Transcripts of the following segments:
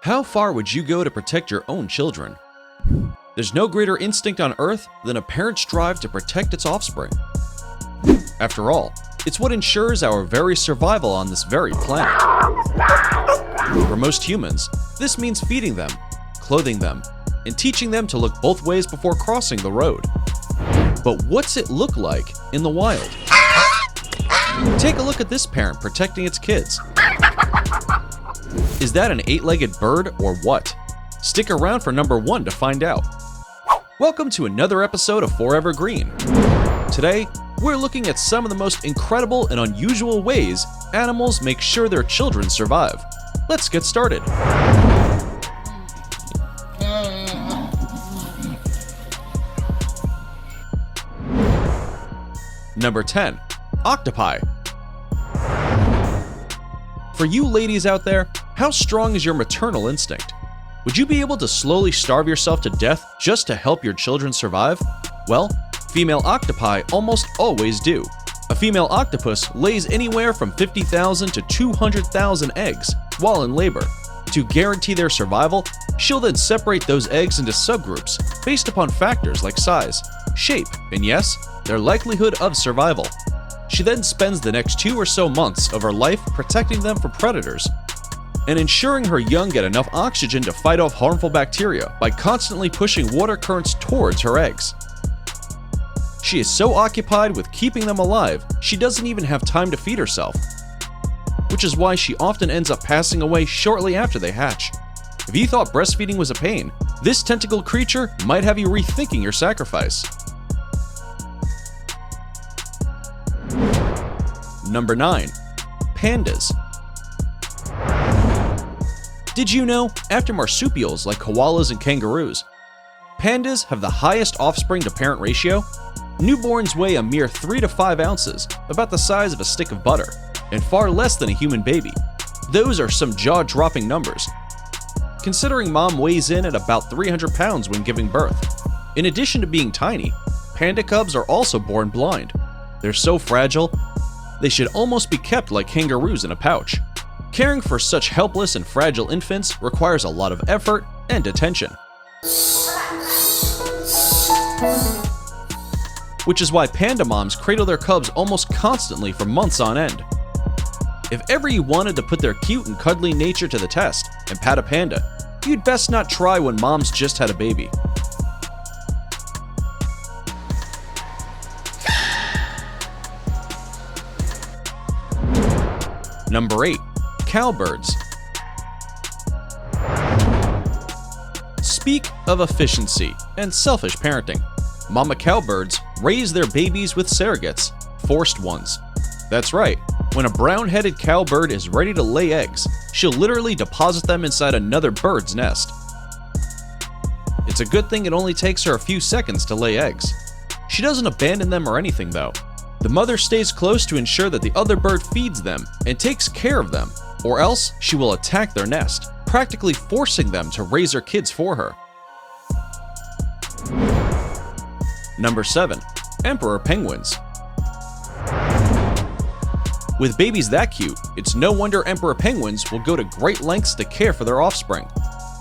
How far would you go to protect your own children? There's no greater instinct on Earth than a parent's drive to protect its offspring. After all, it's what ensures our very survival on this very planet. For most humans, this means feeding them, clothing them, and teaching them to look both ways before crossing the road. But what's it look like in the wild? Take a look at this parent protecting its kids. Is that an 8-legged bird or what? Stick around for number 1 to find out. Welcome to another episode of Forever Green. Today, we're looking at some of the most incredible and unusual ways animals make sure their children survive. Let's get started. Number 10. Octopi. For you ladies out there, how strong is your maternal instinct? Would you be able to slowly starve yourself to death just to help your children survive? Well, female octopi almost always do. A female octopus lays anywhere from 50,000 to 200,000 eggs while in labor. To guarantee their survival, she'll then separate those eggs into subgroups based upon factors like size, shape, and yes, their likelihood of survival. She then spends the next 2 or so months of her life protecting them from predators and ensuring her young get enough oxygen to fight off harmful bacteria by constantly pushing water currents towards her eggs. She is so occupied with keeping them alive, she doesn't even have time to feed herself, which is why she often ends up passing away shortly after they hatch. If you thought breastfeeding was a pain, this tentacled creature might have you rethinking your sacrifice. Number 9. Pandas. Did you know, after marsupials like koalas and kangaroos, pandas have the highest offspring to parent ratio? Newborns weigh a mere 3 to 5 ounces, about the size of a stick of butter, and far less than a human baby. Those are some jaw-dropping numbers, considering mom weighs in at about 300 pounds when giving birth. In addition to being tiny, panda cubs are also born blind. They're so fragile, they should almost be kept like kangaroos in a pouch. Caring for such helpless and fragile infants requires a lot of effort and attention. Which is why panda moms cradle their cubs almost constantly for months on end. If ever you wanted to put their cute and cuddly nature to the test and pat a panda, you'd best not try when mom's just had a baby. Number 8. Cowbirds. Speak of efficiency and selfish parenting. Mama cowbirds raise their babies with surrogates, forced ones. That's right, when a brown-headed cowbird is ready to lay eggs, she'll literally deposit them inside another bird's nest. It's a good thing it only takes her a few seconds to lay eggs. She doesn't abandon them or anything though. The mother stays close to ensure that the other bird feeds them and takes care of them, or else she will attack their nest, practically forcing them to raise her kids for her. Number 7. Emperor penguins. With babies that cute, it's no wonder emperor penguins will go to great lengths to care for their offspring.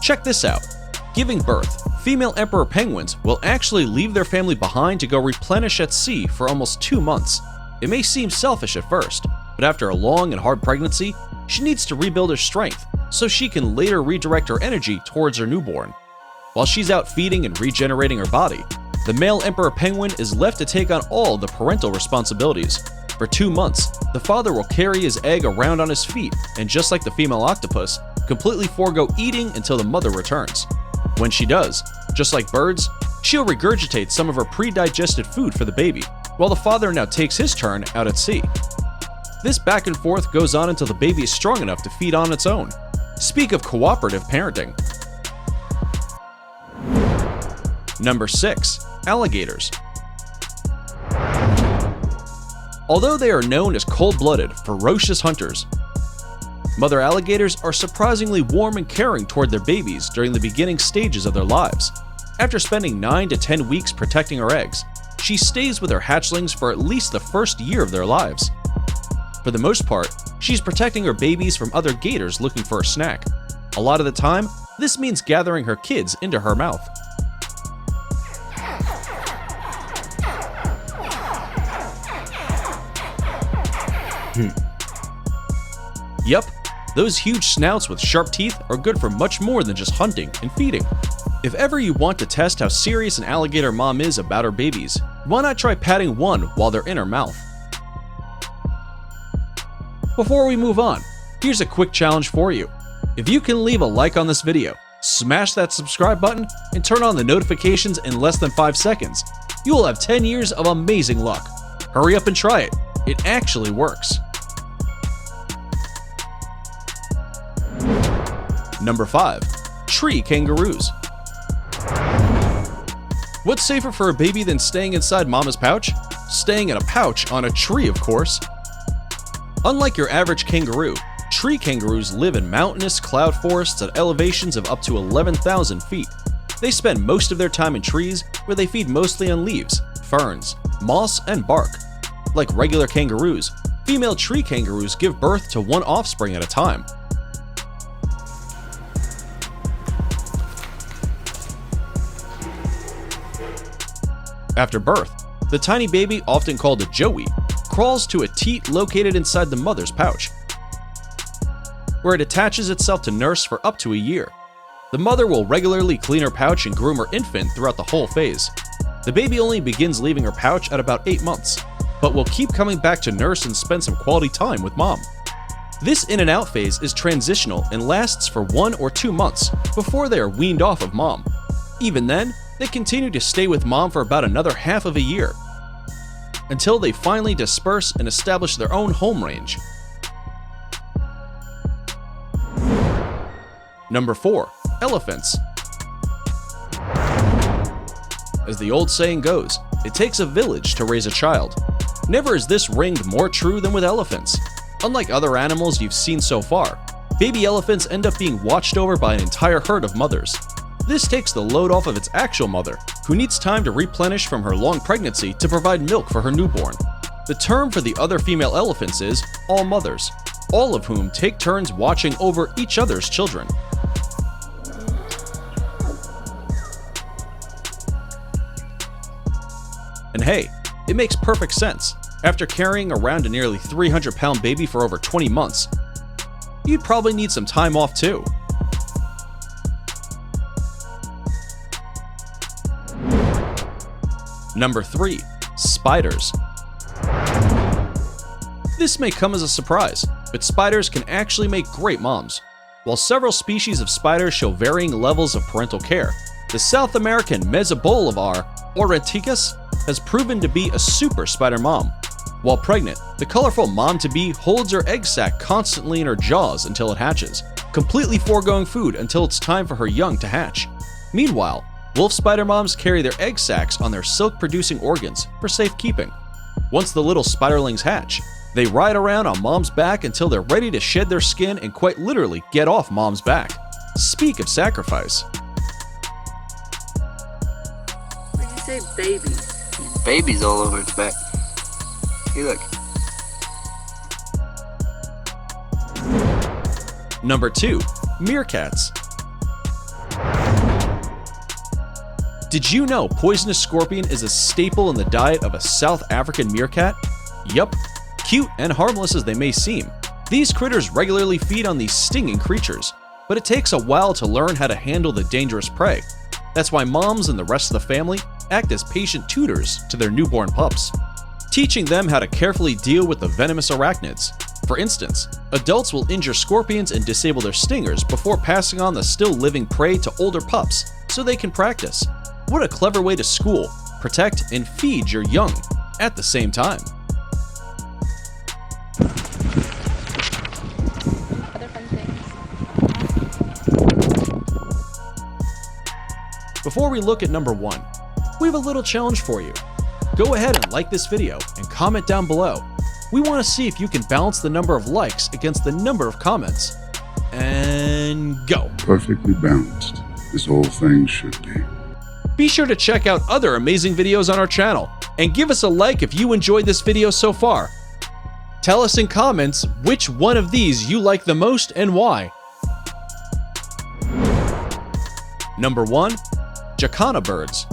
Check this out. Giving birth, female emperor penguins will actually leave their family behind to go replenish at sea for almost 2 months. It may seem selfish at first, but after a long and hard pregnancy, she needs to rebuild her strength so she can later redirect her energy towards her newborn. While she's out feeding and regenerating her body, the male emperor penguin is left to take on all the parental responsibilities. For 2 months, the father will carry his egg around on his feet and, just like the female octopus, completely forego eating until the mother returns. When she does, just like birds, she'll regurgitate some of her pre-digested food for the baby, while the father now takes his turn out at sea. This back and forth goes on until the baby is strong enough to feed on its own. Speak of cooperative parenting. Number 6. Alligators. Although they are known as cold-blooded, ferocious hunters, mother alligators are surprisingly warm and caring toward their babies during the beginning stages of their lives. After spending 9 to 10 weeks protecting her eggs, she stays with her hatchlings for at least the first year of their lives. For the most part, she's protecting her babies from other gators looking for a snack. A lot of the time, this means gathering her kids into her mouth. Yep, those huge snouts with sharp teeth are good for much more than just hunting and feeding. If ever you want to test how serious an alligator mom is about her babies, why not try patting one while they're in her mouth? Before we move on, here's a quick challenge for you. If you can leave a like on this video, smash that subscribe button, and turn on the notifications in less than 5 seconds, you will have 10 years of amazing luck. Hurry up and try it. It actually works. Number 5. Tree kangaroos. What's safer for a baby than staying inside mama's pouch? Staying in a pouch on a tree, of course. Unlike your average kangaroo, tree kangaroos live in mountainous cloud forests at elevations of up to 11,000 feet. They spend most of their time in trees where they feed mostly on leaves, ferns, moss, and bark. Like regular kangaroos, female tree kangaroos give birth to one offspring at a time. After birth, the tiny baby, often called a joey, crawls to a teat located inside the mother's pouch, where it attaches itself to nurse for up to a year. The mother will regularly clean her pouch and groom her infant throughout the whole phase. The baby only begins leaving her pouch at about 8 months, but will keep coming back to nurse and spend some quality time with mom. This in and out phase is transitional and lasts for 1 or 2 months before they are weaned off of mom. Even then, they continue to stay with mom for about another half of a year, until they finally disperse and establish their own home range. Number 4. Elephants. As the old saying goes, it takes a village to raise a child. Never is this ringed more true than with elephants. Unlike other animals you've seen so far, baby elephants end up being watched over by an entire herd of mothers. This takes the load off of its actual mother, who needs time to replenish from her long pregnancy to provide milk for her newborn. The term for the other female elephants is all mothers, all of whom take turns watching over each other's children. And hey, it makes perfect sense. After carrying around a nearly 300-pound baby for over 20 months, you'd probably need some time off too. Number 3. Spiders. This may come as a surprise, but spiders can actually make great moms. While several species of spiders show varying levels of parental care, the South American Mesobolivar auranticus has proven to be a super spider mom. While pregnant, the colorful mom-to-be holds her egg sac constantly in her jaws until it hatches, completely foregoing food until it's time for her young to hatch. Meanwhile, wolf spider moms carry their egg sacs on their silk-producing organs for safekeeping. Once the little spiderlings hatch, they ride around on mom's back until they're ready to shed their skin and quite literally get off mom's back. Speak of sacrifice. What did you say, babies? Babies all over its back. Hey, look. Number 2. Meerkats. Did you know poisonous scorpion is a staple in the diet of a South African meerkat? Yup. Cute and harmless as they may seem, these critters regularly feed on these stinging creatures, but it takes a while to learn how to handle the dangerous prey. That's why moms and the rest of the family act as patient tutors to their newborn pups, teaching them how to carefully deal with the venomous arachnids. For instance, adults will injure scorpions and disable their stingers before passing on the still living prey to older pups so they can practice. What a clever way to school, protect, and feed your young at the same time. Other fun things. Before we look at number 1, we have a little challenge for you. Go ahead and like this video and comment down below. We want to see if you can balance the number of likes against the number of comments. And go! Perfectly balanced, as all things should be. Be sure to check out other amazing videos on our channel, and give us a like if you enjoyed this video so far. Tell us in comments which one of these you like the most and why. Number 1. Jacana birds.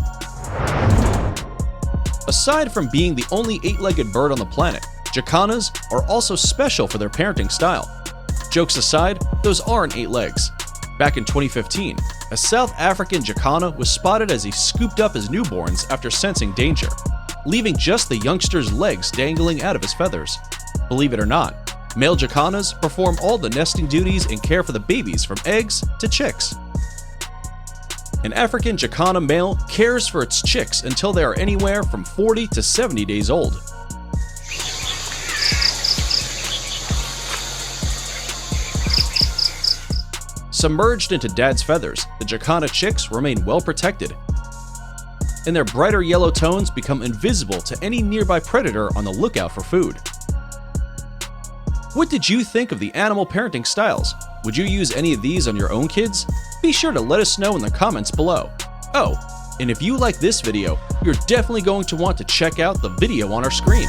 Aside from being the only 8-legged bird on the planet, jacanas are also special for their parenting style. Jokes aside, those aren't 8 legs. Back in 2015, a South African jacana was spotted as he scooped up his newborns after sensing danger, leaving just the youngster's legs dangling out of his feathers. Believe it or not, male jacanas perform all the nesting duties and care for the babies from eggs to chicks. An African jacana male cares for its chicks until they are anywhere from 40 to 70 days old. Submerged into dad's feathers, the jacana chicks remain well protected, and their brighter yellow tones become invisible to any nearby predator on the lookout for food. What did you think of the animal parenting styles? Would you use any of these on your own kids? Be sure to let us know in the comments below. Oh, and if you like this video, you're definitely going to want to check out the video on our screen.